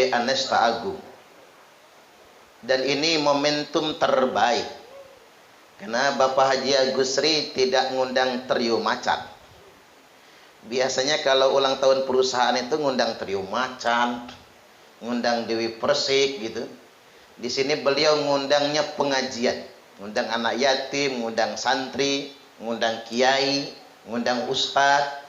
Gede Anesta Agung. Dan ini momentum terbaik. Karena Bapak Haji Agusri tidak ngundang trio macan. Biasanya kalau ulang tahun perusahaan itu ngundang trio macan, ngundang Dewi Persik gitu. Di sini beliau ngundangnya pengajian, ngundang anak yatim, ngundang santri, ngundang kiai, ngundang ustadz.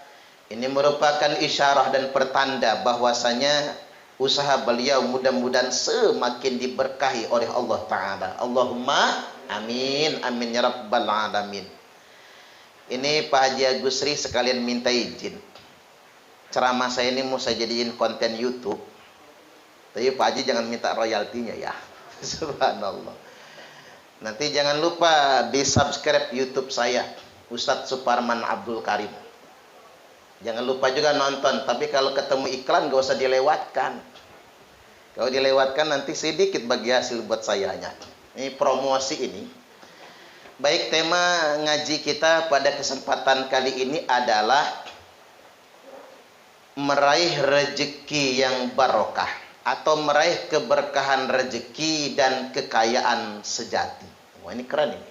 Ini merupakan isyarah dan pertanda bahwasanya usaha beliau mudah-mudahan semakin diberkahi oleh Allah Ta'ala. Allahumma amin, amin ya rabbal alamin. Ini Pak Haji Agusri sekalian minta izin. Ceramah saya ini mau saya jadiin konten YouTube. Tapi Pak Haji jangan minta royaltinya ya. Subhanallah. Nanti jangan lupa di subscribe YouTube saya, Ustadz Suparman Abdul Karim. Jangan lupa juga nonton. Tapi kalau ketemu iklan gak usah dilewatkan. Kalau dilewatkan nanti sedikit bagi hasil buat saya hanya. Ini promosi ini. Baik, tema ngaji kita pada kesempatan kali ini adalah meraih rezeki yang barokah atau meraih keberkahan rezeki dan kekayaan sejati. Wah, ini keren ini.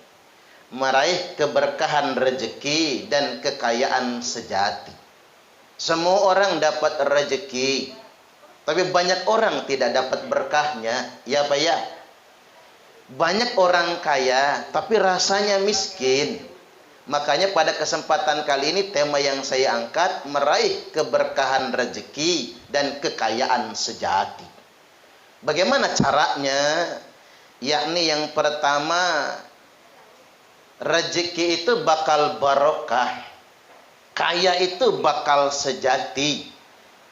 Meraih keberkahan rezeki dan kekayaan sejati. Semua orang dapat rezeki, tapi banyak orang tidak dapat berkahnya. Ya Pak ya? Banyak orang kaya tapi rasanya miskin. Makanya pada kesempatan kali ini tema yang saya angkat meraih keberkahan rezeki dan kekayaan sejati. Bagaimana caranya? Yakni yang pertama, rezeki itu bakal barokah, kaya itu bakal sejati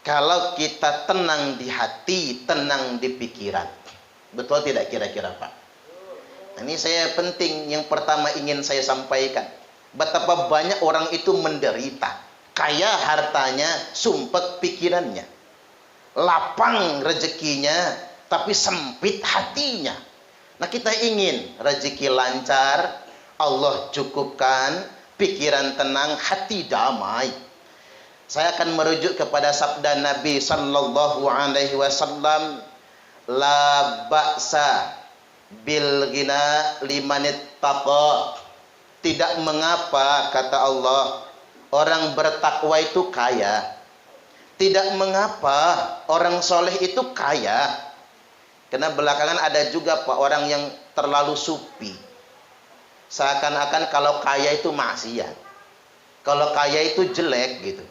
kalau kita tenang di hati, tenang di pikiran. Betul tidak kira-kira Pak? Ini saya penting, yang pertama ingin saya sampaikan. Betapa banyak orang itu menderita. Kaya hartanya, sumpek pikirannya. Lapang rezekinya, tapi sempit hatinya. Nah kita ingin rezeki lancar, Allah cukupkan, pikiran tenang, hati damai. Saya akan merujuk kepada sabda Nabi sallallahu alaihi wasallam, la ba'sa bil ghina limanit taqa. Tidak mengapa, kata Allah, orang bertakwa itu kaya. Tidak mengapa orang soleh itu kaya. Karena belakangan ada juga Pak orang yang terlalu supi. Seakan-akan kalau kaya itu maksiat, kalau kaya itu jelek gitu.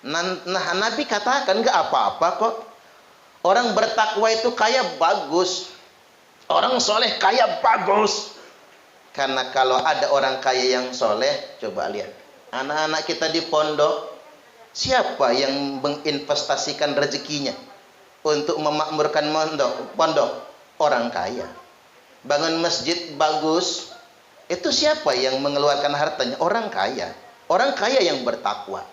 Nah Nabi katakan nggak apa-apa kok. Orang bertakwa itu kaya bagus, orang soleh kaya bagus. Karena kalau ada orang kaya yang soleh, coba lihat anak-anak kita di pondok, siapa yang menginvestasikan rezekinya untuk memakmurkan pondok? Orang kaya. Bangun masjid bagus, itu siapa yang mengeluarkan hartanya? Orang kaya. Orang kaya yang bertakwa.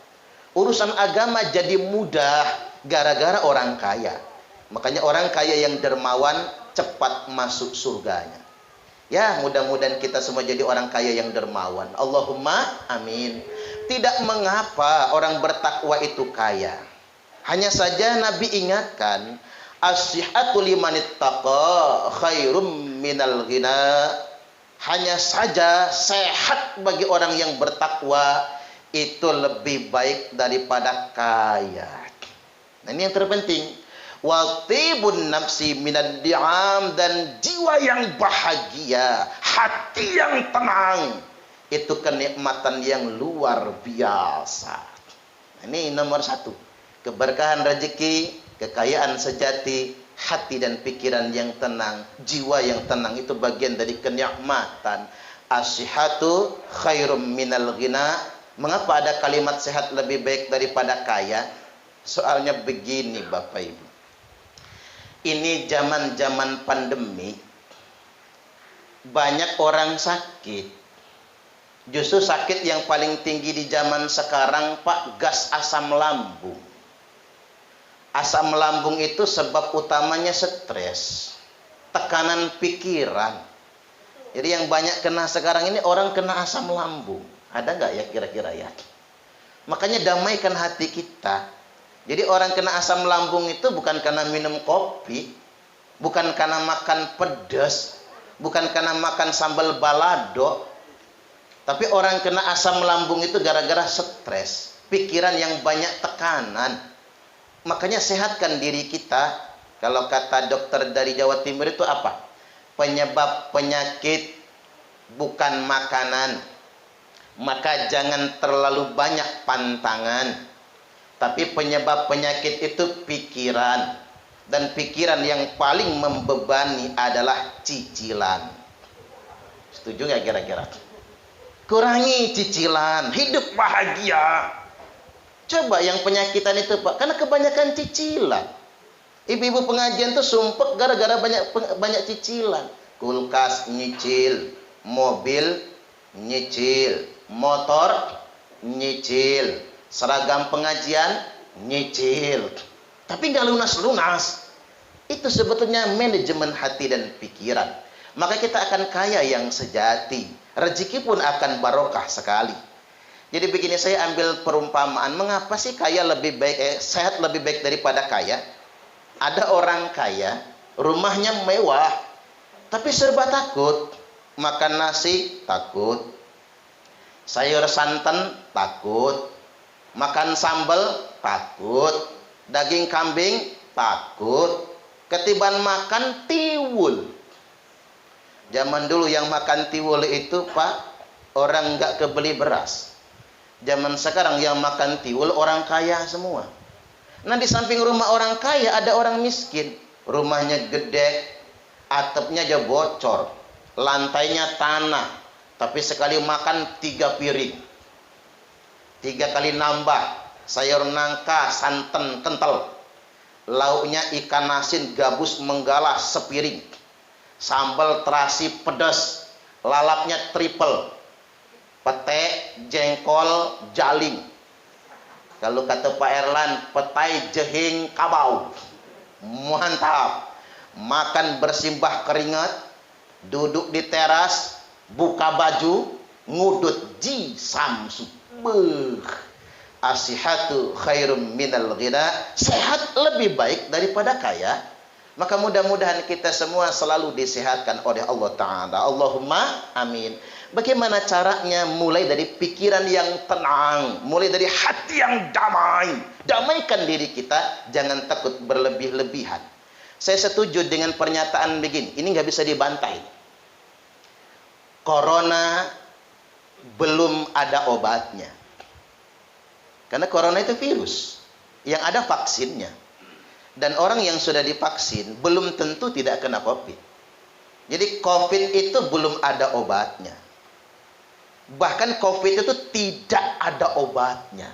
Urusan agama jadi mudah gara-gara orang kaya. Makanya orang kaya yang dermawan cepat masuk surganya. Ya, mudah-mudahan kita semua jadi orang kaya yang dermawan. Allahumma amin. Tidak mengapa orang bertakwa itu kaya. Hanya saja Nabi ingatkan, as-sihhatu limanit taqa khairum minal ghina. Hanya saja sehat bagi orang yang bertakwa itu lebih baik daripada kaya. Nah, ini yang terpenting. Watibun nafsi minad di'am, dan jiwa yang bahagia, hati yang tenang, itu kenikmatan yang luar biasa. Ini nomor satu. Keberkahan rezeki, kekayaan sejati, hati dan pikiran yang tenang, jiwa yang tenang, itu bagian dari kenikmatan. As-sihhatu khairum minal ghina. Mengapa ada kalimat sehat lebih baik daripada kaya? Soalnya begini Bapak Ibu. Ini zaman-zaman pandemi, banyak orang sakit. Justru sakit yang paling tinggi di zaman sekarang Pak, gas asam lambung. Asam lambung itu sebab utamanya stres, tekanan pikiran. Jadi yang banyak kena sekarang ini orang kena asam lambung. Ada nggak ya kira-kira ya? Makanya damaikan hati kita. Jadi orang kena asam lambung itu bukan karena minum kopi, bukan karena makan pedas, bukan karena makan sambal balado, tapi orang kena asam lambung itu gara-gara stres, pikiran yang banyak tekanan. Makanya sehatkan diri kita. Kalau kata dokter dari Jawa Timur itu apa? Penyebab penyakit bukan makanan. Maka jangan terlalu banyak pantangan. Tapi penyebab penyakit itu pikiran. Dan pikiran yang paling membebani adalah cicilan. Setuju nggak kira-kira? Kurangi cicilan, hidup bahagia. Coba yang penyakitan itu Pak, karena kebanyakan cicilan. Ibu-ibu pengajian tuh sumpek gara-gara banyak cicilan. Kulkas nyicil, mobil nyicil, motor nyicil, seragam pengajian nyicil. Tapi nggak lunas-lunas. Itu sebetulnya manajemen hati dan pikiran. Maka kita akan kaya yang sejati. Rezeki pun akan barokah sekali. Jadi begini, saya ambil perumpamaan. Mengapa sih kaya lebih baik, sehat lebih baik daripada kaya? Ada orang kaya, rumahnya mewah, tapi serba takut. Makan nasi, takut. Sayur santan, takut. Makan sambal, takut. Daging kambing, takut. Ketiban makan tiwul. Zaman dulu yang makan tiwul itu Pak, orang nggak kebeli beras. Zaman sekarang yang makan tiwul orang kaya semua. Nah di samping rumah orang kaya ada orang miskin. Rumahnya gede, atapnya aja bocor, lantainya tanah, tapi sekali makan 3 piring, 3 kali nambah. Sayur nangka santan kental, lauknya ikan asin gabus menggalah sepiring, sambal terasi pedas, lalapnya triple, pete, jengkol, jaling. Kalau kata Pak Erlan, petai, jehing, kabau. Mantap. Makan bersimbah keringat, duduk di teras, buka baju, ngudut ji samsu. Asihatu khairum minal ghina. Sehat lebih baik daripada kaya. Maka mudah-mudahan kita semua selalu disehatkan oleh Allah Ta'ala. Allahumma amin. Bagaimana caranya? Mulai dari pikiran yang tenang, mulai dari hati yang damai. Damaikan diri kita, jangan takut berlebih-lebihan. Saya setuju dengan pernyataan begini, ini nggak bisa dibantai. Corona belum ada obatnya. Karena corona itu virus, yang ada vaksinnya. Dan orang yang sudah divaksin belum tentu tidak kena COVID. Jadi COVID itu belum ada obatnya. Bahkan COVID itu tidak ada obatnya.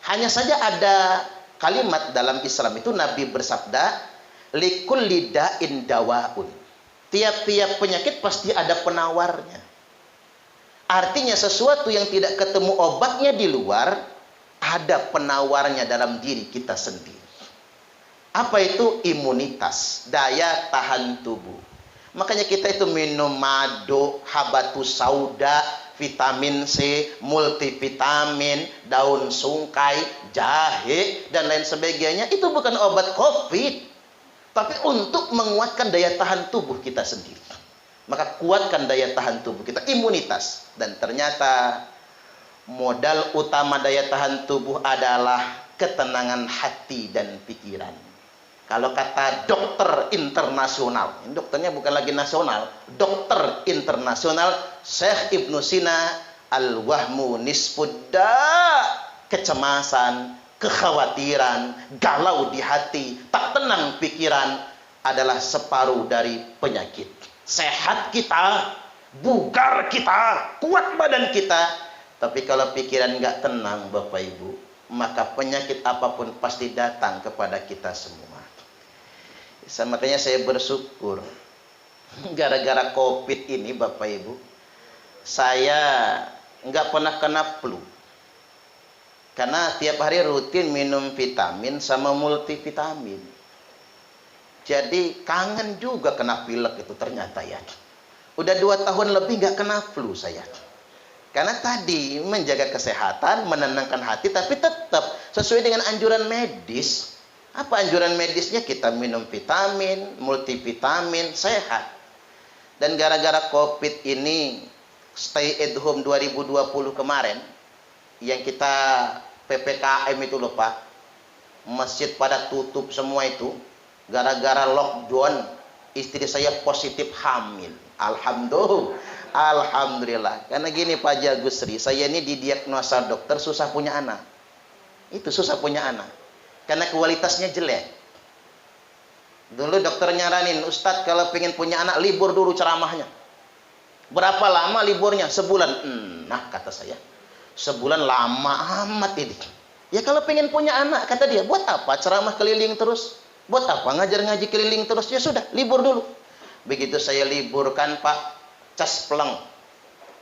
Hanya saja ada kalimat dalam Islam itu Nabi bersabda, likulli da'in dawaun. Tiap-tiap penyakit pasti ada penawarnya. Artinya sesuatu yang tidak ketemu obatnya di luar, ada penawarnya dalam diri kita sendiri. Apa itu? Imunitas, daya tahan tubuh. Makanya kita itu minum madu, habatus sauda, vitamin C, multivitamin, daun sungkai, jahe, dan lain sebagainya. Itu bukan obat COVID, tapi untuk menguatkan daya tahan tubuh kita sendiri. Maka kuatkan daya tahan tubuh kita, imunitas. Dan ternyata modal utama daya tahan tubuh adalah ketenangan hati dan pikiran. Kalau kata dokter internasional, ini dokternya bukan lagi nasional, dokter internasional Syekh Ibnu Sina, al-wahmu nisfudda, kecemasan, kekhawatiran, galau di hati, tak tenang pikiran adalah separuh dari penyakit. Sehat kita, bugar kita, kuat badan kita, tapi kalau pikiran nggak tenang Bapak Ibu, maka penyakit apapun pasti datang kepada kita semua. Makanya saya bersyukur gara-gara COVID ini Bapak Ibu, saya nggak pernah kena flu. Karena tiap hari rutin minum vitamin sama multivitamin. Jadi kangen juga kena pilek itu ternyata ya. Udah 2 tahun lebih nggak kena flu saya. Karena tadi menjaga kesehatan, menenangkan hati, tapi tetap sesuai dengan anjuran medis. Apa anjuran medisnya? Kita minum vitamin, multivitamin, sehat. Dan gara-gara COVID ini, stay at home 2020 kemarin, yang kita PPKM itu loh Pak, masjid pada tutup semua itu, gara-gara lockdown, istri saya positif hamil. Alhamdulillah. Karena gini Pak Jagusri, saya ini didiagnosa dokter susah punya anak. Itu susah punya anak. Karena kualitasnya jelek. Dulu dokter nyaranin, Ustadz kalau pengen punya anak, libur dulu ceramahnya. Berapa lama liburnya? Sebulan. Nah kata saya, sebulan lama amat ini. Ya kalau pengen punya anak, kata dia, buat apa ceramah keliling terus? Buat apa ngajar ngaji keliling terus? Ya sudah, libur dulu. Begitu saya liburkan Pak, caspleng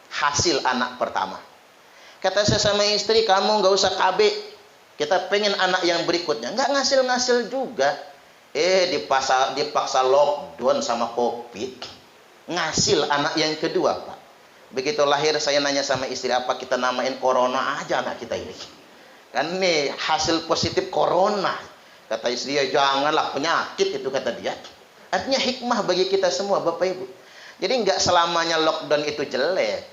hasil anak pertama. Kata saya sama istri, kamu nggak usah KB, kita pengen anak yang berikutnya. Nggak ngasil-ngasil juga. Dipaksa lockdown sama COVID, ngasil anak yang kedua Pak. Begitu lahir saya nanya sama istri, apa kita namain corona aja anak kita ini, kan nih hasil positif corona. Kata istri, ya janganlah, penyakit itu, kata dia. Artinya hikmah bagi kita semua Bapak Ibu. Jadi nggak selamanya lockdown itu jelek.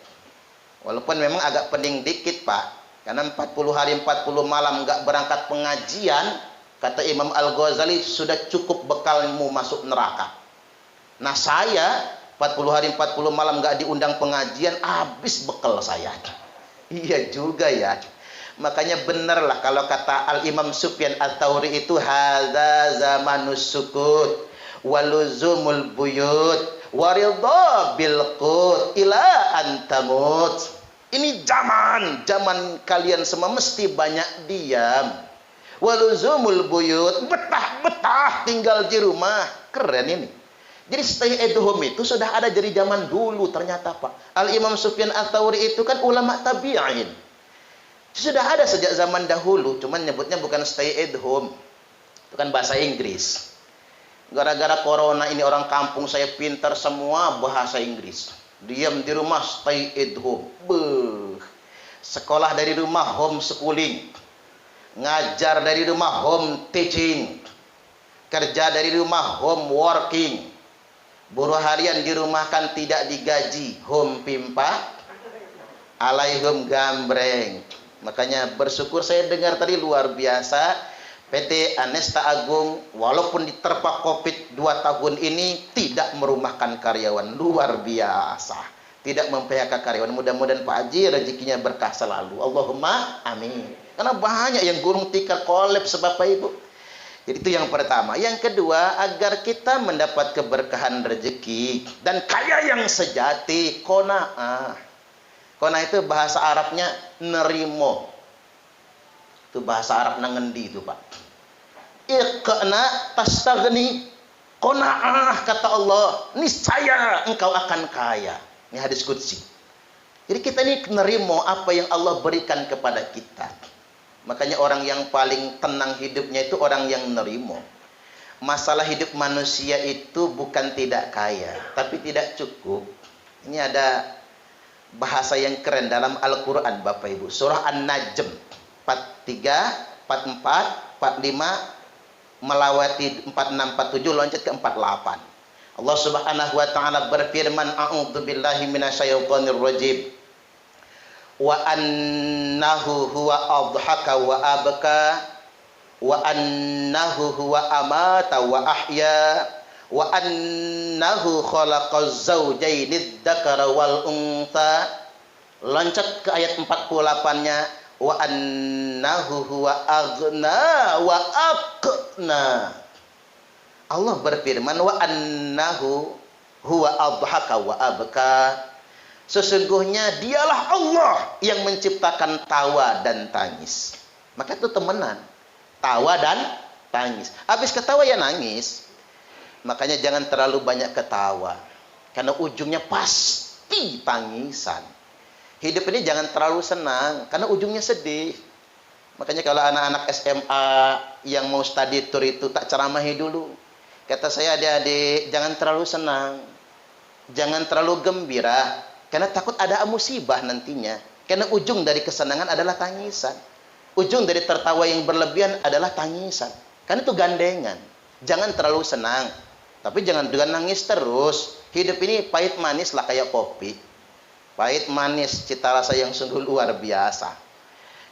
Walaupun memang agak pening dikit Pak. Karena 40 hari 40 malam nggak berangkat pengajian, kata Imam Al-Ghazali, sudah cukup bekalmu masuk neraka. Nah saya 40 hari 40 malam nggak diundang pengajian, habis bekal saya. Iya juga ya. Makanya benerlah kalau kata Al-Imam Sufyan Ats-Tsauri itu, hadza zamanus sukut waluzumul buyut waridha bil qut ila antamut. Ini zaman kalian semua mesti banyak diam. Waluzumul buyut, betah tinggal di rumah. Keren ini. Jadi stay at home itu sudah ada dari zaman dulu ternyata Pak. Al-Imam Sufyan Ats-Tsauri itu kan ulama tabi'in. Sudah ada sejak zaman dahulu, cuman nyebutnya bukan stay at home. Itu kan bahasa Inggris. Gara-gara corona ini orang kampung saya pintar semua bahasa Inggris. Diam di rumah, stay at home. Sekolah dari rumah, homeschooling. Ngajar dari rumah, home teaching. Kerja dari rumah, home working. Buruh harian di rumah kan tidak digaji, home pimpa. Alaihum gambreng. Makanya bersyukur saya dengar tadi luar biasa. PT Anesta Agung walaupun diterpa COVID 2 tahun ini tidak merumahkan karyawan, luar biasa. Tidak mem-PHK karyawan. Mudah-mudahan Pak Haji rezekinya berkah selalu. Allahumma amin. Karena banyak yang gulung tikar kolaps Bapak Ibu. Jadi itu yang pertama. Yang kedua, agar kita mendapat keberkahan rezeki dan kaya yang sejati, qanaah. Qanaah itu bahasa Arabnya nerimo. Itu bahasa Arab nangendi itu Pak. Iqna tastaghni, qanaah kata Allah, niscaya engkau akan kaya. Ini hadis qudsi. Jadi kita ini nerimo apa yang Allah berikan kepada kita. Makanya orang yang paling tenang hidupnya itu orang yang nerimo. Masalah hidup manusia itu bukan tidak kaya, tapi tidak cukup. Ini ada bahasa yang keren dalam Al-Quran Bapak Ibu. Surah An-Najm 43, 44, 45, melawati 46, 47, loncat ke 48. Allah Subhanahu wa taala berfirman, a'udzubillahi minasyaitonir rajim. Wa annahu huwa adhaka wa abka wa annahu huwa amata wa ahya wa annahu khalaqaz zawjaini dzakara wal untha. Loncat ke ayat 48-nya, wa annahu huwa aghna wa aqna. Allah berfirman, wa annahu huwa adhaka wa abka. Sesungguhnya dialah Allah yang menciptakan tawa dan tangis. Maka itu temenan. Tawa dan tangis. Habis ketawa ya nangis. Makanya jangan terlalu banyak ketawa. Karena ujungnya pasti tangisan. Hidup ini jangan terlalu senang. Karena ujungnya sedih. Makanya kalau anak-anak SMA yang mau study tour itu tak ceramahi dulu. Kata saya, adik-adik, jangan terlalu senang. Jangan terlalu gembira. Karena takut ada musibah nantinya. Karena ujung dari kesenangan adalah tangisan. Ujung dari tertawa yang berlebihan adalah tangisan. Karena itu gandengan. Jangan terlalu senang, tapi jangan juga nangis terus. Hidup ini pahit manis lah kayak kopi. Pahit manis, cita rasa yang sungguh luar biasa.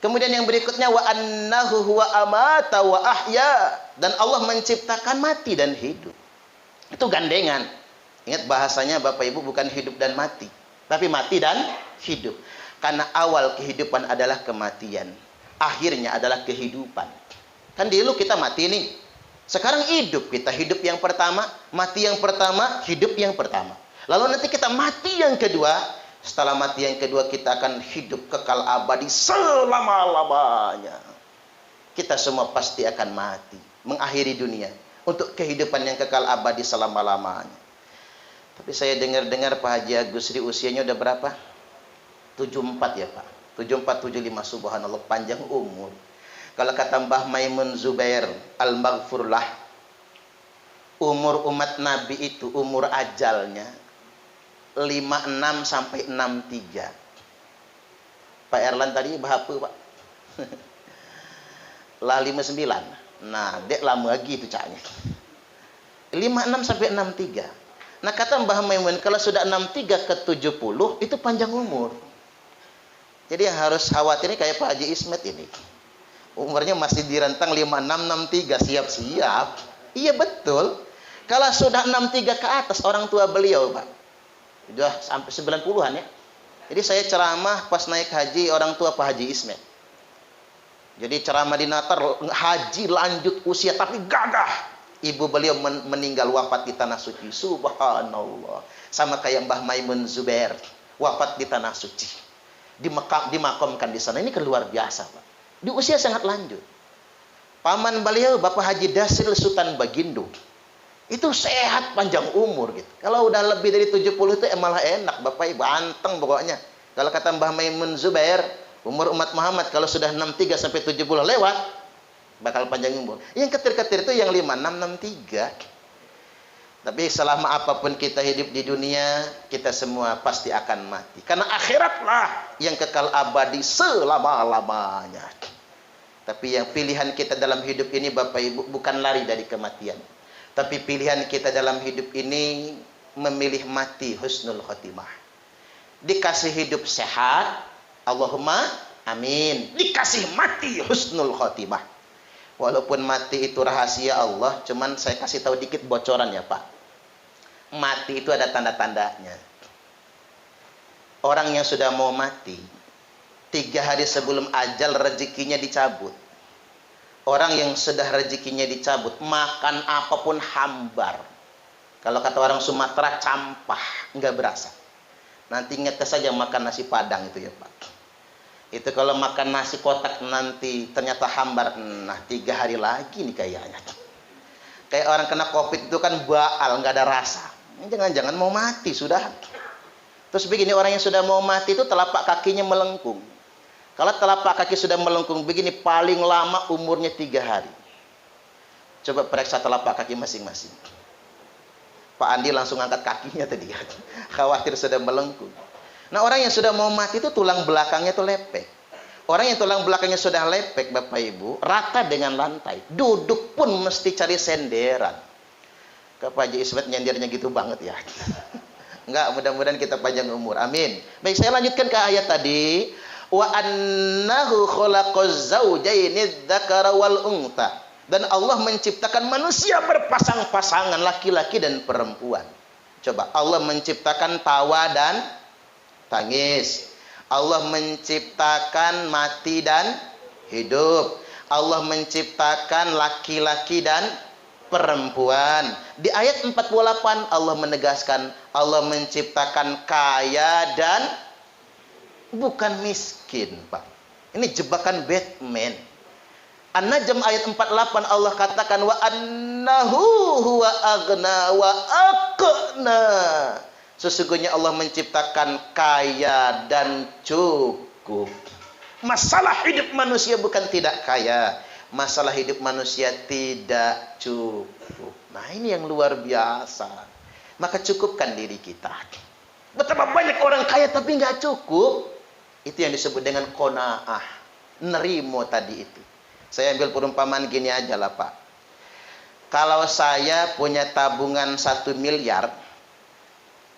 Kemudian yang berikutnya, wa annahu huwa amata wa ahya, dan Allah menciptakan mati dan hidup. Itu gandengan. Ingat bahasanya Bapak Ibu, bukan hidup dan mati, tapi mati dan hidup. Karena awal kehidupan adalah kematian, akhirnya adalah kehidupan. Kan dulu kita mati nih, sekarang hidup. Kita hidup yang pertama, mati yang pertama, hidup yang pertama. Lalu nanti kita mati yang kedua. Setelah mati yang kedua, kita akan hidup kekal abadi selama-lamanya. Kita semua pasti akan mati, mengakhiri dunia untuk kehidupan yang kekal abadi selama-lamanya. Tapi saya dengar-dengar Pak Haji Agusri usianya udah berapa? 74 ya Pak. 74, 75, subhanallah, panjang umur. Kalau kata Mbah Maimun Zubair Al-Maghfurlah, umur umat Nabi itu, umur ajalnya 56 sampai 63. Pak Erlan tadi berapa Pak? Lah 59. Nah, dek lama lagi itu caknya. 56 sampai 63. Nah, kata Mbah Maimun, kalau sudah 63 ke 70 itu panjang umur. Jadi yang harus khawatir ini kayak Pak Haji Ismet ini. Umurnya masih di rentang 56 63, siap-siap. Iya betul. Kalau sudah 63 ke atas orang tua beliau, Pak, sudah sampai 90-an ya. Jadi saya ceramah pas naik haji orang tua Pak Haji Ismet. Jadi ceramah di Natar, haji lanjut usia tapi gagah. Ibu beliau meninggal wafat di tanah suci. Subhanallah. Sama kayak Mbah Maimun Zubair, wafat di tanah suci. Dimakamkan di sana. Ini kan luar biasa, Pak. Di usia sangat lanjut. Paman beliau Bapak Haji Dasril Sultan Bagindo, itu sehat panjang umur gitu. Kalau udah lebih dari 70 itu malah enak Bapak Ibu, anteng pokoknya. Kalau kata Mbah Maimun Zubair, umur umat Muhammad kalau sudah 63 sampai 70 lewat bakal panjang umur. Yang ketir-ketir itu yang 56 63. Tapi selama apapun kita hidup di dunia, kita semua pasti akan mati. Karena akhiratlah yang kekal abadi selama-lamanya. Tapi yang pilihan kita dalam hidup ini Bapak Ibu bukan lari dari kematian. Tapi pilihan kita dalam hidup ini memilih mati husnul khotimah. Dikasih hidup sehat, Allahumma amin. Dikasih mati husnul khotimah. Walaupun mati itu rahasia Allah, cuman saya kasih tahu dikit bocoran ya Pak. Mati itu ada tanda-tandanya. Orang yang sudah mau mati, 3 hari sebelum ajal rezekinya dicabut. Orang yang sudah rezekinya dicabut, makan apapun hambar. Kalau kata orang Sumatera, campah, nggak berasa. Nanti ngetes saja makan nasi padang itu ya Pak. Itu kalau makan nasi kotak nanti ternyata hambar, nah 3 hari lagi nih kayaknya. Kayak orang kena COVID itu kan baal, nggak ada rasa. Jangan-jangan mau mati sudah. Terus begini, orang yang sudah mau mati itu telapak kakinya melengkung. Kalau telapak kaki sudah melengkung begini, paling lama umurnya 3 hari. Coba periksa telapak kaki masing-masing. Pak Andi langsung angkat kakinya tadi. Khawatir sudah melengkung. Nah, orang yang sudah mau mati itu tulang belakangnya itu lepek. Orang yang tulang belakangnya sudah lepek, Bapak Ibu, rata dengan lantai. Duduk pun mesti cari senderan. Ke Pak Haji Ismet nyendirnya gitu banget ya. Enggak, mudah-mudahan kita panjang umur. Amin. Baik, saya lanjutkan ke ayat tadi. Wa annahu khalaqaz zawjaini dzakara wal untha. Dan Allah menciptakan manusia berpasang-pasangan, laki-laki dan perempuan. Coba, Allah menciptakan tawa dan tangis. Allah menciptakan mati dan hidup. Allah menciptakan laki-laki dan perempuan. Di ayat 48 Allah menegaskan, Allah menciptakan kaya dan bukan miskin, Pak. Ini jebakan Batman. An-Najm ayat 48 Allah katakan wa annahu huwa aghna wa aqna. Sesungguhnya Allah menciptakan kaya dan cukup. Masalah hidup manusia bukan tidak kaya, masalah hidup manusia tidak cukup. Nah, ini yang luar biasa. Maka cukupkan diri kita. Betapa banyak orang kaya tapi nggak cukup. Itu yang disebut dengan qanaah. Nerimo tadi itu. Saya ambil perumpamaan gini aja lah Pak. Kalau saya punya tabungan 1 miliar,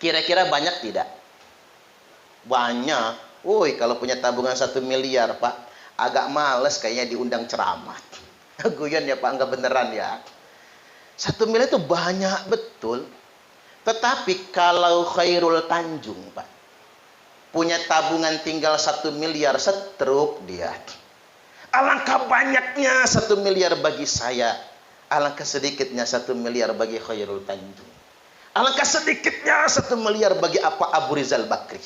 kira-kira banyak tidak? Banyak. Woi, kalau punya tabungan 1 miliar Pak, agak males kayaknya diundang ceramah. Guyon ya Pak, nggak beneran ya. 1 miliar itu banyak betul. Tetapi kalau Khairul Tanjung Pak, punya tabungan tinggal 1 miliar, setruk dia. Alangkah banyaknya 1 miliar bagi saya. Alangkah sedikitnya 1 miliar bagi Khairul Tanjung. Alangkah sedikitnya 1 miliar bagi apa Abu Rizal Bakri.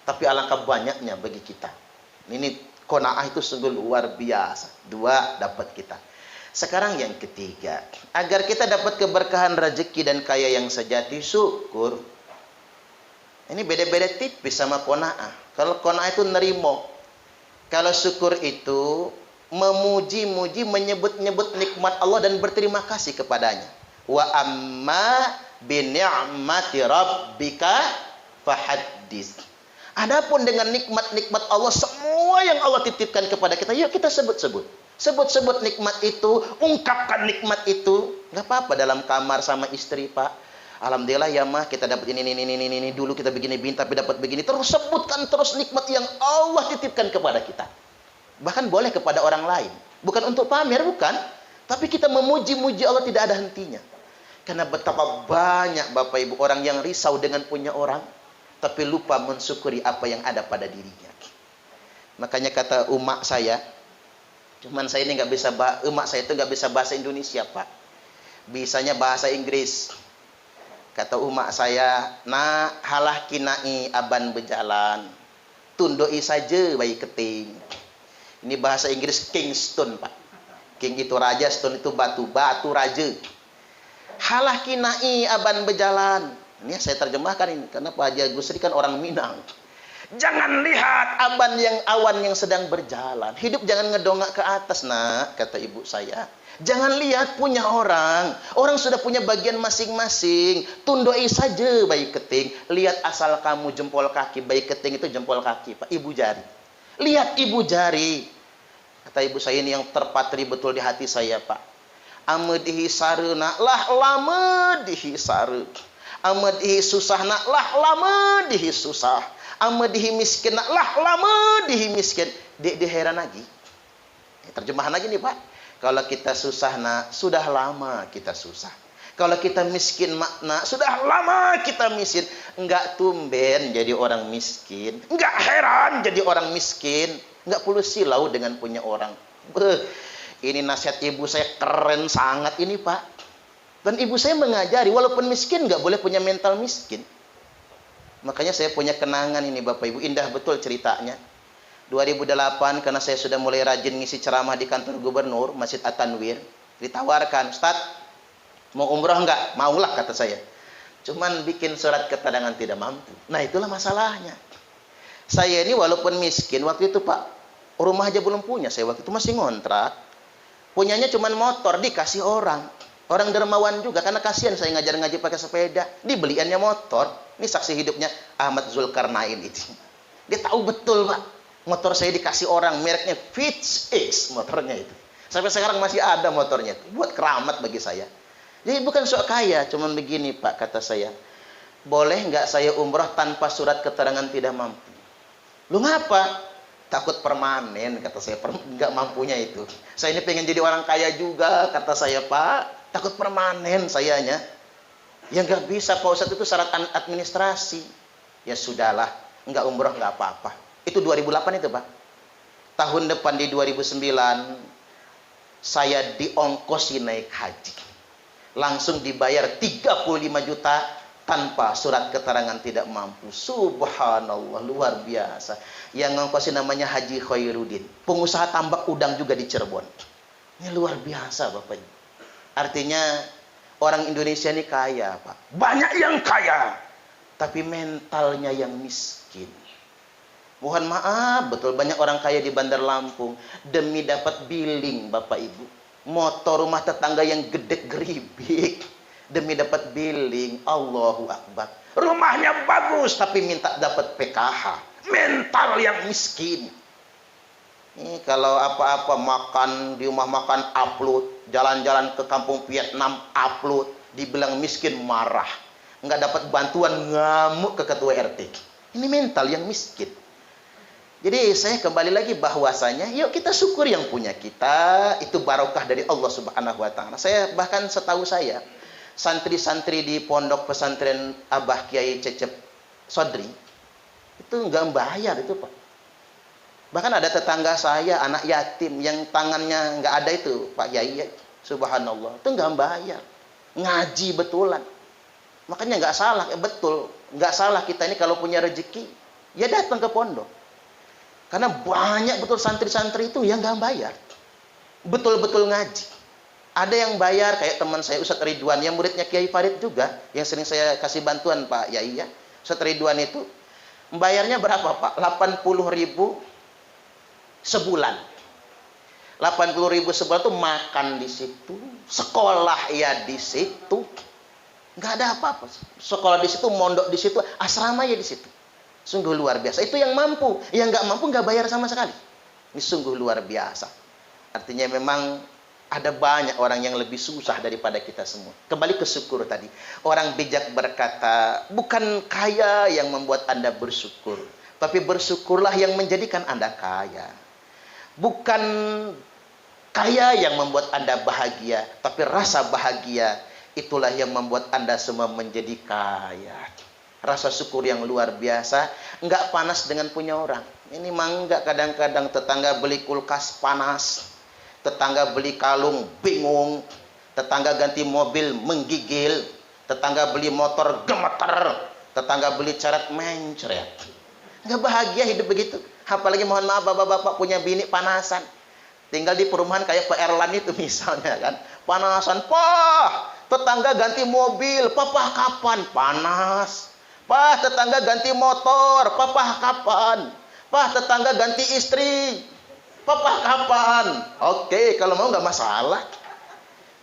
Tapi alangkah banyaknya bagi kita. Ini qanaah itu sungguh luar biasa. 2 dapat kita. Sekarang yang ketiga, agar kita dapat keberkahan rezeki dan kaya yang sejati, syukur. Ini beda-beda tipis sama qanaah. Kalau qanaah itu nerimo. Kalau syukur itu memuji-muji, menyebut-nyebut nikmat Allah dan berterima kasih kepadanya. Wa amma bi ni'mati rabbika fahaddits. Adapun dengan nikmat-nikmat Allah, semua yang Allah titipkan kepada kita, yuk kita sebut-sebut. Sebut-sebut nikmat itu, ungkapkan nikmat itu. Enggak apa-apa dalam kamar sama istri, Pak. Alhamdulillah ya mah, kita dapat ini dulu kita begini tapi dapat begini. Terus sebutkan terus nikmat yang Allah titipkan kepada kita. Bahkan boleh kepada orang lain. Bukan untuk pamer, bukan. Tapi kita memuji-muji Allah tidak ada hentinya. Karena betapa banyak Bapak Ibu orang yang risau dengan punya orang, tapi lupa mensyukuri apa yang ada pada dirinya. Makanya kata umak saya, cuman saya ini nggak bisa, umak saya itu nggak bisa bahasa Indonesia Pak. Bisanya bahasa Inggris. Kata umak saya, nah halah kinai aban berjalan, tundoi saja bayi keting. Ini bahasa Inggris Kingston Pak. King itu raja, stone itu batu, batu raja. Halah kinai aban berjalan. Ini saya terjemahkan ini, karena Pak Haji Gusri kan orang Minang. Jangan lihat awan yang sedang berjalan. Hidup jangan ngedongak ke atas, nak, kata ibu saya. Jangan lihat punya orang. Orang sudah punya bagian masing-masing. Tundoi saja bayi keting. Lihat asal kamu jempol kaki. Bayi keting itu jempol kaki, Pak. Ibu jari. Lihat ibu jari. Kata ibu saya ini yang terpatri betul di hati saya, Pak. Amedihi saruna lah lama dihi saru. Amedihi susah nak lah lama dihi susah. Amedihi miskin nak lah lama dihi miskin. Dia heran lagi. Terjemahan lagi nih Pak. Kalau kita susah nak, sudah lama kita susah. Kalau kita miskin makna, sudah lama kita miskin. Enggak tumben jadi orang miskin. Enggak heran jadi orang miskin. Enggak perlu silau dengan punya orang. Ini nasihat ibu saya keren sangat ini Pak. Dan ibu saya mengajari, walaupun miskin enggak boleh punya mental miskin. Makanya saya punya kenangan ini Bapak Ibu. Indah betul ceritanya. 2008 karena saya sudah mulai rajin ngisi ceramah di kantor gubernur Masjid At-Tanwir, ditawarkan, Ustaz, mau umroh enggak? Maulah kata saya. Cuman bikin surat keterangan tidak mampu. Nah itulah masalahnya. Saya ini walaupun miskin waktu itu Pak, rumah aja belum punya. Saya waktu itu masih ngontrak. Punyanya cuman motor, dikasih orang. Orang dermawan juga, karena kasihan saya ngajar-ngaji pakai sepeda. Dibeliannya motor. Ini saksi hidupnya Ahmad Zulkarnain itu. Dia tahu betul Pak. Motor saya dikasih orang, mereknya Fitz X motornya itu. Sampai sekarang masih ada motornya itu. Buat keramat bagi saya. Jadi bukan sok kaya, cuman begini Pak, kata saya. Boleh nggak saya umroh tanpa surat keterangan tidak mampu? Lu ngapa? Takut permanen, kata saya. Nggak mampunya itu. Saya ini pengen jadi orang kaya juga, kata saya Pak. Takut permanen sayanya. Ya nggak bisa Pak Ustadz, itu syarat administrasi. Ya sudahlah, nggak umroh nggak apa-apa. Itu 2008 itu Pak. Tahun depan di 2009 saya diongkosi naik haji. Langsung dibayar 35 juta tanpa surat keterangan tidak mampu. Subhanallah, luar biasa. Yang ngongkosi namanya Haji Khairuddin, pengusaha tambak udang juga di Cirebon. Ini luar biasa Bapak Ibu. Artinya orang Indonesia ini kaya Pak. Banyak yang kaya, tapi mentalnya yang miskin. Mohon maaf, betul banyak orang kaya di Bandar Lampung demi dapat billing Bapak Ibu. Motor rumah tetangga yang gede geribik. demi dapat billing. Allahu Akbar. Rumahnya bagus tapi minta dapat PKH. Mental yang miskin. Ini kalau apa-apa makan di rumah makan upload, jalan-jalan ke kampung Vietnam upload, dibilang miskin marah. Nggak dapat bantuan ngamuk ke ketua RT. Ini mental yang miskin. Jadi saya kembali lagi bahwasanya yuk kita syukur yang punya kita, itu barokah dari Allah Subhanahu wa taala. Saya bahkan setahu saya santri-santri di pondok pesantren Abah Kiai Cecep Sodri itu nggak bayar itu, Pak. Bahkan ada tetangga saya anak yatim yang tangannya nggak ada itu, Pak Yai, subhanallah, itu nggak bayar, ngaji betulan. Makanya nggak salah, betul, nggak salah kita ini kalau punya rezeki ya datang ke pondok. Karena banyak betul santri-santri itu yang nggak bayar. Betul-betul ngaji. Ada yang bayar, kayak teman saya Ustadz Ridwan, yang muridnya Kiai Farid juga, yang sering saya kasih bantuan Pak Yai ya. Ustadz Ridwan itu, bayarnya berapa Pak? 80.000 sebulan. 80.000 sebulan itu makan di situ, sekolah ya di situ. Nggak ada apa-apa. Sekolah di situ, mondok di situ, asrama ya di situ. Sungguh luar biasa. Itu yang mampu. Yang nggak mampu nggak bayar sama sekali. Ini sungguh luar biasa. Artinya memang ada banyak orang yang lebih susah daripada kita semua. Kembali ke syukur tadi. Orang bijak berkata, bukan kaya yang membuat Anda bersyukur, tapi bersyukurlah yang menjadikan Anda kaya. Bukan kaya yang membuat Anda bahagia, tapi rasa bahagia itulah yang membuat Anda semua menjadi kaya. Rasa syukur yang luar biasa, enggak panas dengan punya orang. Ini mangga kadang-kadang tetangga beli kulkas panas, tetangga beli kalung bingung, tetangga ganti mobil menggigil, tetangga beli motor gemeter, tetangga beli ceret mencret. Enggak bahagia hidup begitu. Apalagi mohon maaf bapak-bapak punya bini panasan. Tinggal di perumahan kayak Pak Erlan itu misalnya kan. Panasan, Pak, tetangga ganti mobil, papa kapan? Panas. Pak, tetangga ganti motor, papa kapan? Pak, tetangga ganti istri, papa kapan? Oke, kalau mau nggak masalah.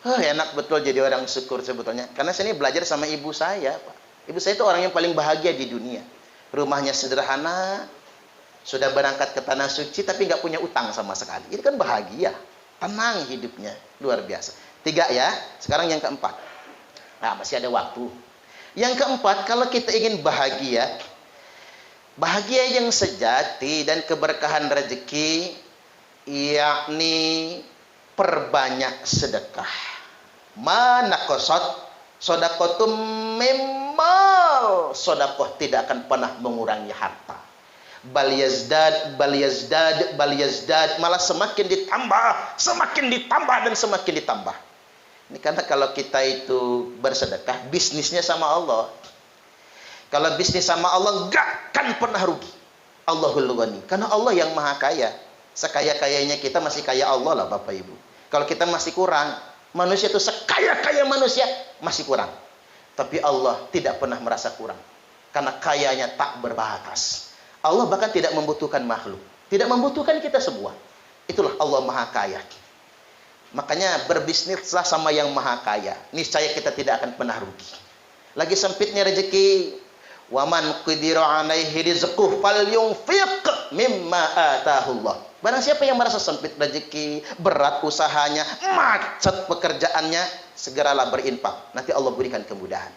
Enak betul jadi orang syukur sebetulnya. Karena saya ini belajar sama ibu saya, Pak. Ibu saya itu orang yang paling bahagia di dunia. Rumahnya sederhana, sudah berangkat ke tanah suci, tapi nggak punya utang sama sekali. Ini kan bahagia, tenang hidupnya, luar biasa. 3 ya, sekarang yang keempat. Nah, masih ada waktu. Yang keempat, kalau kita ingin bahagia, bahagia yang sejati dan keberkahan rezeki, yakni perbanyak sedekah. Mana kosot sodakotum memal, sodakoh tidak akan pernah mengurangi harta. Bal yazdad, bal yazdad, bal yazdad, malah semakin ditambah dan semakin ditambah. Ini karena kalau kita itu bersedekah, bisnisnya sama Allah. Kalau bisnis sama Allah, gak akan pernah rugi. Allahul Ghani. Karena Allah yang maha kaya. Sekaya-kayanya kita masih kaya Allah lah Bapak Ibu. Kalau kita masih kurang, manusia itu sekaya-kaya manusia, masih kurang. Tapi Allah tidak pernah merasa kurang. Karena kayanya tak berbatas. Allah bahkan tidak membutuhkan makhluk. Tidak membutuhkan kita semua. Itulah Allah maha kaya. Makanya berbisnislah sama yang maha kaya. Niscaya kita tidak akan pernah rugi. Lagi sempitnya rezeki, waman qudira alaihi rizquh falyunfiq mimma atahullah. Barang siapa yang merasa sempit rezeki, berat usahanya, macet pekerjaannya, segeralah berinfak. Nanti Allah berikan kemudahan.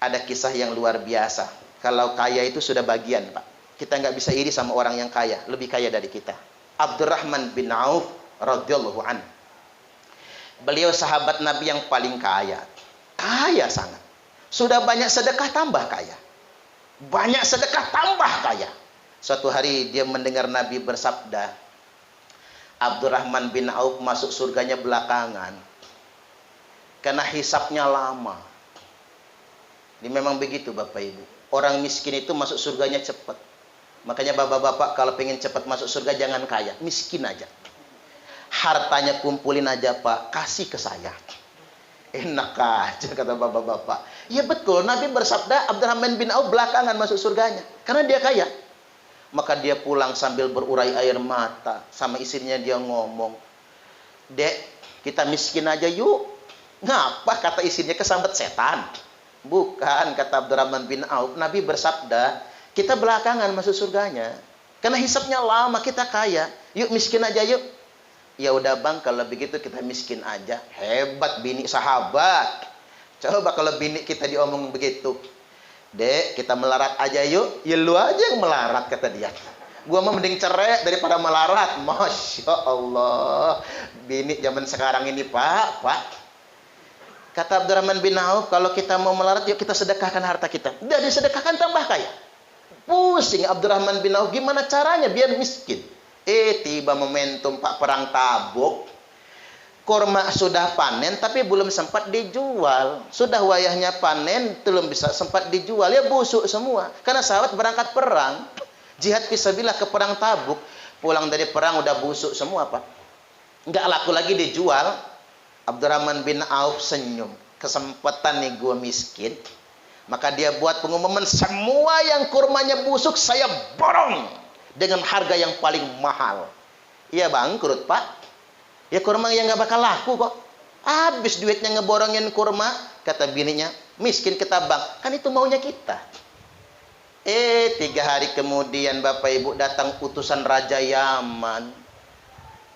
Ada kisah yang luar biasa. Kalau kaya itu sudah bagian, Pak. Kita nggak bisa iri sama orang yang kaya, lebih kaya dari kita. Abdurrahman bin Auf radhiyallahu an. Beliau sahabat Nabi yang paling kaya. Kaya sangat. Sudah banyak sedekah tambah kaya. Banyak sedekah tambah kaya. Suatu hari dia mendengar Nabi bersabda, Abdurrahman bin Auf masuk surganya belakangan. Karena hisapnya lama. Ini memang begitu Bapak Ibu. Orang miskin itu masuk surganya cepat. Makanya bapak-bapak kalau pengen cepat masuk surga jangan kaya, miskin aja. Hartanya kumpulin aja Pak, kasih ke saya. Enak aja kata bapak-bapak. Ya betul, Nabi bersabda Abdurrahman bin Auf belakangan masuk surganya. Karena dia kaya. Maka dia pulang sambil berurai air mata. Sama istrinya dia ngomong, Dek, kita miskin aja yuk. Ngapa kata isinya kesambet setan? Bukan, kata Abdurrahman bin Auf. Nabi bersabda, kita belakangan masuk surganya. Karena hisapnya lama, kita kaya. Yuk miskin aja yuk. Ya udah bang, kalau begitu kita miskin aja. Hebat bini sahabat. Coba kalau bini kita diomong begitu. Dek, kita melarat aja yuk. Ya lu aja yang melarat, kata dia. Gua mah mending cerai daripada melarat. Masya Allah. Bini zaman sekarang ini, Pak. Kata Abdurrahman bin Auf, kalau kita mau melarat, yuk kita sedekahkan harta kita. Udah disedekahkan, tambah kaya. Pusing Abdurrahman bin Auf, gimana caranya biar miskin? Tiba momentum Pak perang Tabuk. Kurma sudah panen, tapi belum sempat dijual. Sudah wayahnya panen, belum bisa sempat dijual. Ya busuk semua. Karena sahabat berangkat perang. Jihad fisabilillah ke perang Tabuk, pulang dari perang udah busuk semua, Pak. Nggak laku lagi dijual. Abdurrahman bin Auf senyum. Kesempatan nih gue miskin. Maka dia buat pengumuman, semua yang kurmanya busuk saya borong dengan harga yang paling mahal. Iya bangkrut, Pak. Ya kurma yang nggak bakal laku kok. Habis duitnya ngeborongin kurma. Kata bininya, miskin kita bang. Kan itu maunya kita. 3 hari kemudian Bapak Ibu datang utusan Raja Yaman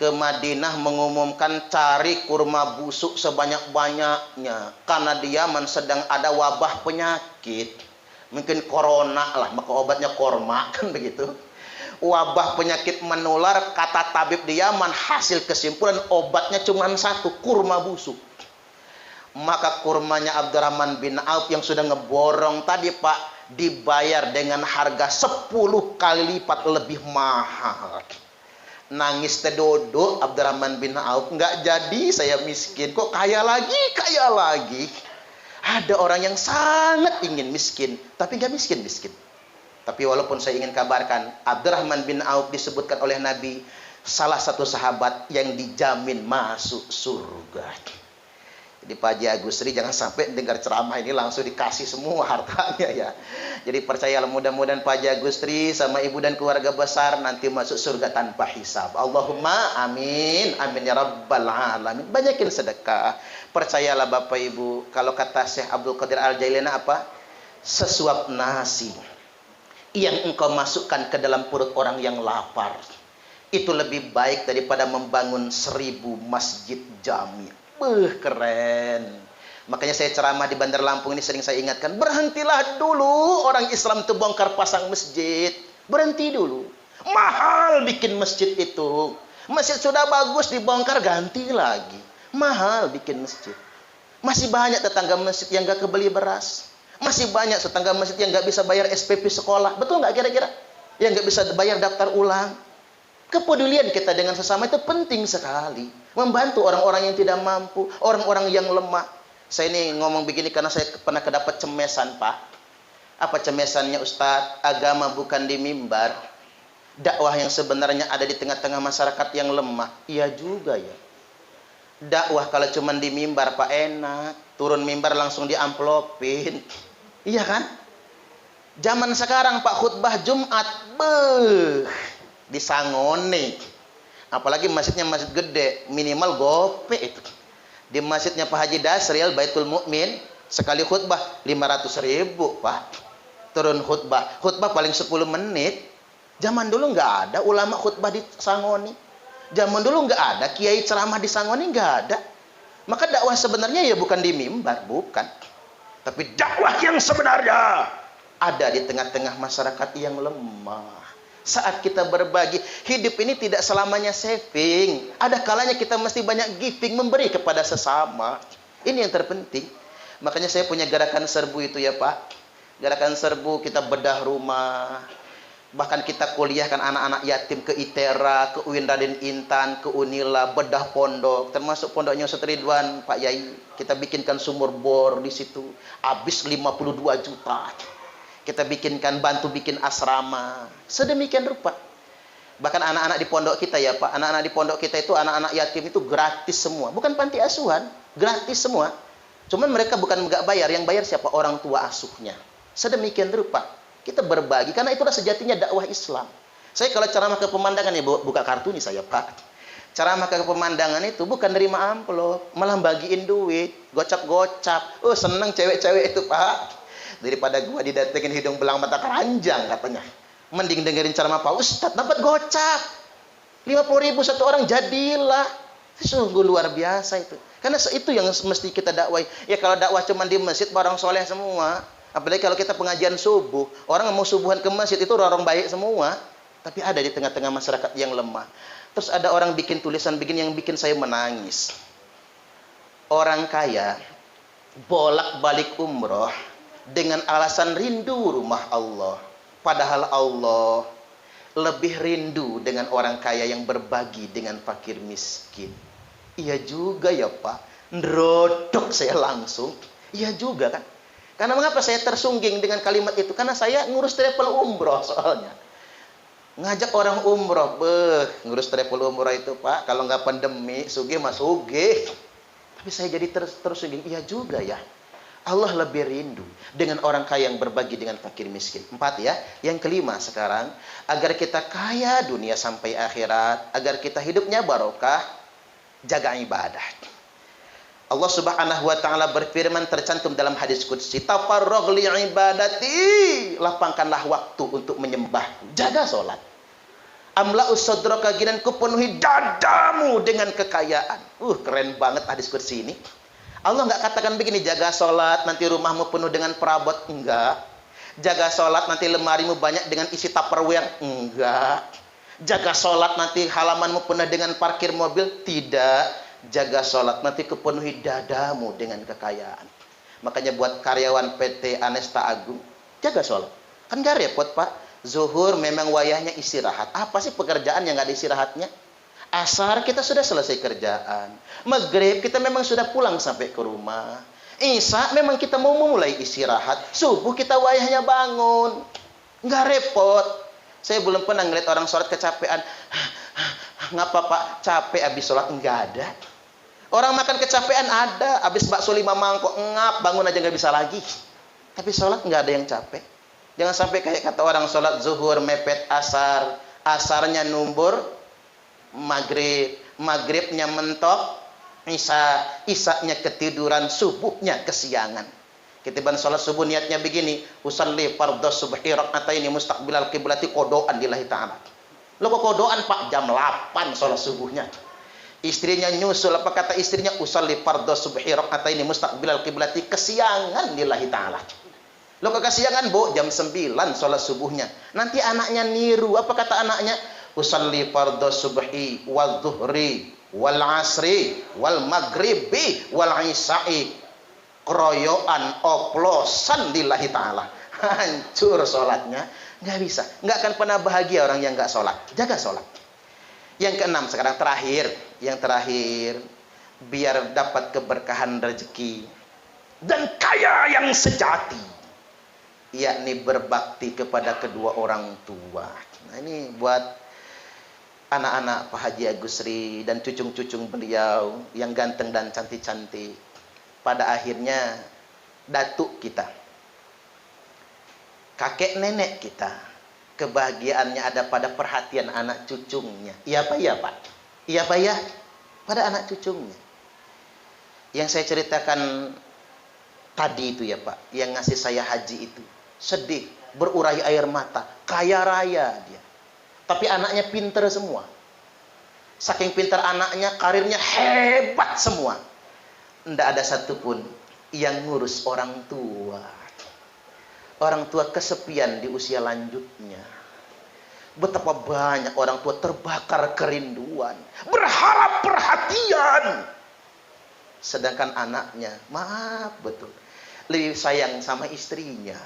ke Madinah mengumumkan cari kurma busuk sebanyak-banyaknya. Karena di Yaman sedang ada wabah penyakit. Mungkin corona lah, maka obatnya korma, kan begitu. Wabah penyakit menular, kata tabib di Yaman, hasil kesimpulan obatnya cuma satu, kurma busuk. Maka kurmanya Abdurrahman bin Auf yang sudah ngeborong tadi, Pak, dibayar dengan harga 10 kali lipat lebih mahal. Nangis tedodo Abdurrahman bin Auf, nggak jadi saya miskin, kok kaya lagi, kaya lagi. Ada orang yang sangat ingin miskin, tapi nggak miskin-miskin. Tapi walaupun saya ingin kabarkan, Abdurrahman bin Auf disebutkan oleh Nabi salah satu sahabat yang dijamin masuk surga. Jadi Pak Haji Agusri jangan sampai dengar ceramah ini langsung dikasih semua hartanya ya. Jadi percayalah, mudah-mudahan Pak Haji Agusri sama ibu dan keluarga besar nanti masuk surga tanpa hisab. Allahumma amin, amin ya rabbal alamin. Banyakin sedekah. Percayalah Bapak Ibu, kalau kata Syekh Abdul Qadir Al-Jailani apa? Sesuap nasi yang engkau masukkan ke dalam perut orang yang lapar, itu lebih baik daripada membangun 1000 masjid jami. Keren. Makanya saya ceramah di Bandar Lampung ini sering saya ingatkan, berhentilah dulu orang Islam itu bongkar pasang masjid. Berhenti dulu. Mahal bikin masjid itu. Masjid sudah bagus dibongkar, ganti lagi. Mahal bikin masjid. Masih banyak tetangga masjid yang gak kebeli beras. Masih banyak tetangga masjid yang gak bisa bayar SPP sekolah. Betul gak kira-kira? Yang gak bisa bayar daftar ulang. Kepedulian kita dengan sesama itu penting sekali. Membantu orang-orang yang tidak mampu, orang-orang yang lemah. Saya ini ngomong begini karena saya pernah kedapat cemesan, Pak. Apa cemesannya, Ustadz? Agama bukan di mimbar. Dakwah yang sebenarnya ada di tengah-tengah masyarakat yang lemah. Iya juga ya. Dakwah kalau cuma di mimbar, Pak, enak. Turun mimbar langsung diamplopin. Iya kan? Zaman sekarang, Pak, khutbah Jumat, disangoni. Apalagi masjidnya masjid gede, minimal gope itu. Di masjidnya Pak Haji Dasril Baitul Mukmin sekali khutbah 500.000, Pak. Turun khutbah paling 10 menit. Zaman dulu nggak ada ulama khutbah di sangoni. Zaman dulu nggak ada kiai ceramah di sangoni, nggak ada. Maka dakwah sebenarnya ya bukan di mimbar, bukan. Tapi dakwah yang sebenarnya ada di tengah-tengah masyarakat yang lemah. Saat kita berbagi, hidup ini tidak selamanya saving. Ada kalanya kita mesti banyak giving, memberi kepada sesama. Ini yang terpenting. Makanya saya punya gerakan serbu itu ya, Pak. Gerakan serbu, kita bedah rumah. Bahkan kita kuliahkan anak-anak yatim ke ITERA, ke UIN Raden Intan, ke Unila, bedah pondok. Termasuk pondoknya Ustaz Ridwan, Pak Yai. Kita bikinkan sumur bor di situ. Habis 52 juta. Kita bikinkan, bantu bikin asrama. Sedemikian rupa. Bahkan anak-anak di pondok kita ya Pak, anak-anak di pondok kita itu, anak-anak yatim itu gratis semua. Bukan panti asuhan, gratis semua. Cuman mereka bukan nggak bayar, yang bayar siapa? Orang tua asuhnya. Sedemikian rupa. Kita berbagi, karena itulah sejatinya dakwah Islam. Saya kalau ceramah ke pemandangan ya buka kartuni saya, Pak. Ceramah ke pemandangan itu bukan nerima amplop, malah bagiin duit, gocap-gocap. Oh, seneng cewek-cewek itu, Pak. Daripada gua didatengin hidung belang mata keranjang katanya. Mending dengerin ceramah Pak Ustadz, dapat gocap. 50.000 satu orang, jadilah. Sungguh luar biasa itu. Karena itu yang mesti kita dakwai. Ya kalau dakwah cuma di masjid, orang soleh semua. Apalagi kalau kita pengajian subuh, orang mau subuhan ke masjid itu orang baik semua. Tapi ada di tengah-tengah masyarakat yang lemah. Terus ada orang bikin tulisan begini yang bikin saya menangis. Orang kaya bolak-balik umroh dengan alasan rindu rumah Allah. Padahal Allah lebih rindu dengan orang kaya yang berbagi dengan fakir miskin. Iya juga ya Pak. Nerodok saya langsung. Iya juga kan. Karena mengapa saya tersungging dengan kalimat itu? Karena saya ngurus travel umroh soalnya. Ngajak orang umroh, ngurus travel umroh itu Pak, kalau nggak pandemi, sugih mas sugih. Tapi saya jadi tersungging, iya juga ya. Allah lebih rindu dengan orang kaya yang berbagi dengan fakir miskin. 4 ya. Yang kelima sekarang, agar kita kaya dunia sampai akhirat, agar kita hidupnya barokah, jaga ibadah. Allah Subhanahu wa taala berfirman tercantum dalam hadis qudsi, "Tafarragh li ibadati." Lapangkanlah waktu untuk menyembahku. Jaga salat. Amla usadraka ginan kupenuhi dadamu dengan kekayaan. Keren banget hadis qudsi ini. Allah enggak katakan begini, jaga salat nanti rumahmu penuh dengan perabot, enggak. Jaga salat nanti lemarimu banyak dengan isi Tupperware, enggak. Jaga salat nanti halamanmu penuh dengan parkir mobil, tidak. Jaga sholat nanti kepenuhi dadamu dengan kekayaan. Makanya buat karyawan PT Anesta Agung, jaga sholat. Kan gak repot Pak. Zuhur memang wayahnya istirahat. Apa sih pekerjaan yang gak ada istirahatnya? Asar kita sudah selesai kerjaan. Maghrib kita memang sudah pulang sampai ke rumah. Isya memang kita mau memulai istirahat. Subuh kita wayahnya bangun. Gak repot. Saya belum pernah ngeliat orang sholat kecapean. Ngapa Pak? Capek habis sholat? Enggak ada. Orang makan kecapean ada. Habis bakso 5 mangkok, ngap, bangun aja nggak bisa lagi. Tapi sholat nggak ada yang capek. Jangan sampai kayak kata orang sholat zuhur mepet asar. Asarnya numbur maghrib. Maghribnya mentok. Isanya ketiduran. Subuhnya kesiangan. Ketiban sholat subuh niatnya begini. Usalli fardhu subhi rak'ataini mustaqbilal qiblati qodoan lillahi ta'ala. Lo kok kodoan Pak? Jam 8 sholat subuhnya. Istrinya nyusul, apa kata istrinya? Usalli fardhu subhi rak'ataini mustaqbilal qiblati, kesiangan lillahi ta'ala. Lo kok kesiangan Bu? Jam 9 sholat subuhnya. Nanti anaknya niru, apa kata anaknya? Usalli fardhu subhi wal dhuhri wal asri wal maghribi wal isya'i. Keroyokan, oplosan lillahi ta'ala. Hancur sholatnya. Nggak bisa. Nggak akan pernah bahagia orang yang nggak sholat. Jaga sholat. Yang keenam sekarang terakhir. Yang terakhir. Biar dapat keberkahan rezeki. Dan kaya yang sejati. Yakni berbakti kepada kedua orang tua. Nah ini buat anak-anak Pak Haji Agusri dan cucung-cucung beliau. Yang ganteng dan cantik-cantik. Pada akhirnya datuk kita. Kakek nenek kita, kebahagiaannya ada pada perhatian anak cucunya. Iya Pak, iya Pak. Iya Pak ya, pada anak cucunya. Yang saya ceritakan tadi itu ya Pak, yang ngasih saya haji itu. Sedih, berurai air mata, kaya raya dia. Tapi anaknya pinter semua. Saking pinter anaknya, karirnya hebat semua. Tidak ada satupun yang ngurus orang tua. Orang tua kesepian di usia lanjutnya. Betapa banyak orang tua terbakar kerinduan. Berharap perhatian. Sedangkan anaknya, maaf betul, lebih sayang sama istrinya.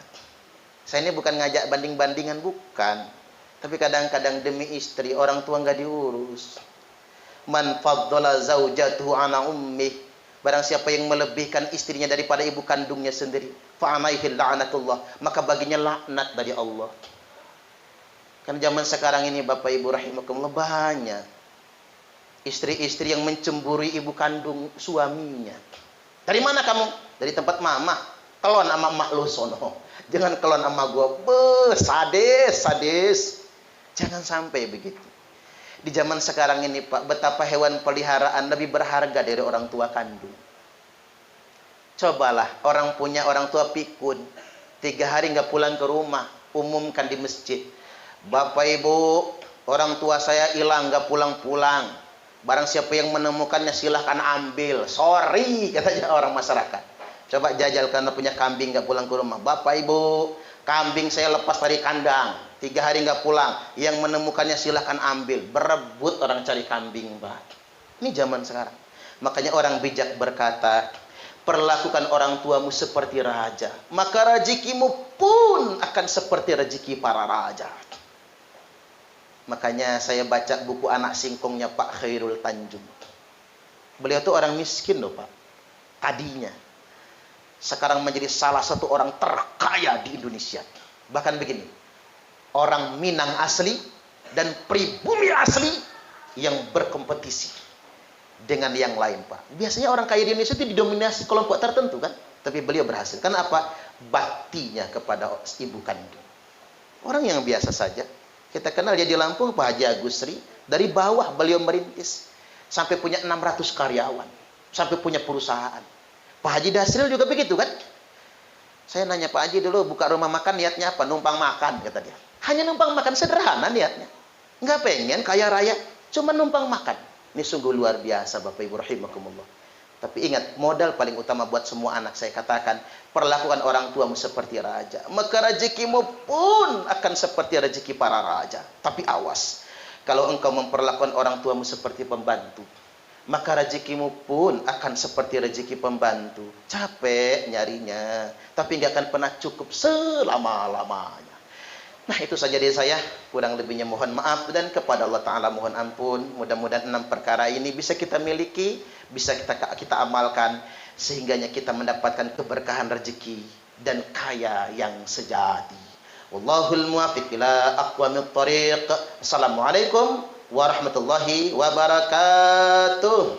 Saya ini bukan ngajak banding-bandingan, bukan. Tapi kadang-kadang demi istri, orang tua nggak diurus. Man faddala zaujatuhu ana ummih. Barang siapa yang melebihkan istrinya daripada ibu kandungnya sendiri, fa'alaihi la'natullah, maka baginya laknat dari Allah. Kan zaman sekarang ini Bapak Ibu rahimakumullah banyak istri-istri yang mencemburi ibu kandung suaminya. Dari mana kamu? Dari tempat mama. Kelon sama mak lu sono. Jangan kelon sama gua. Sadis. Jangan sampai begitu. Di zaman sekarang ini Pak, betapa hewan peliharaan lebih berharga dari orang tua kandung. Cobalah, orang punya orang tua pikun, 3 hari nggak pulang ke rumah, umumkan di masjid. Bapak Ibu, orang tua saya hilang nggak pulang-pulang. Barang siapa yang menemukannya silahkan ambil. Sorry, katanya orang masyarakat. Coba jajal karena punya kambing nggak pulang ke rumah. Bapak Ibu, kambing saya lepas dari kandang, 3 hari nggak pulang. Yang menemukannya silahkan ambil. Berebut orang cari kambing, Pak. Ini zaman sekarang. Makanya orang bijak berkata, perlakukan orang tuamu seperti raja, maka rezekimu pun akan seperti rezeki para raja. Makanya saya baca buku Anak Singkongnya Pak Khairul Tanjung. Beliau tuh orang miskin loh Pak, tadinya. Sekarang menjadi salah satu orang terkaya di Indonesia. Bahkan begini, orang Minang asli dan pribumi asli yang berkompetisi dengan yang lain Pak. Biasanya orang kaya di Indonesia itu didominasi kelompok tertentu kan, tapi beliau berhasil. Karena apa? Baktinya kepada ibu kandung. Orang yang biasa saja. Kita kenal dia di Lampung, Pak Haji Agusri. Dari bawah beliau merintis. Sampai punya 600 karyawan. Sampai punya perusahaan. Pak Haji Dasril juga begitu kan? Saya nanya Pak Haji dulu, buka rumah makan niatnya apa? Numpang makan, kata dia. Hanya numpang makan, sederhana niatnya. Nggak pengen kaya raya, cuma numpang makan. Ini sungguh luar biasa Bapak Ibu rahimakumullah. Tapi ingat, modal paling utama buat semua anak saya katakan, perlakukan orang tuamu seperti raja, maka rezekimu pun akan seperti rezeki para raja. Tapi awas, kalau engkau memperlakukan orang tuamu seperti pembantu, maka rezekimu pun akan seperti rezeki pembantu. Capek nyarinya, tapi nggak akan pernah cukup selama-lamanya. Nah itu saja dari saya, kurang lebihnya mohon maaf, dan kepada Allah Ta'ala mohon ampun. Mudah-mudahan 6 perkara ini bisa kita miliki, bisa kita amalkan, sehingganya kita mendapatkan keberkahan rezeki dan kaya yang sejati. Wallahul muwaffiq ila aqwamit thariq. Assalamualaikum warahmatullahi wabarakatuh.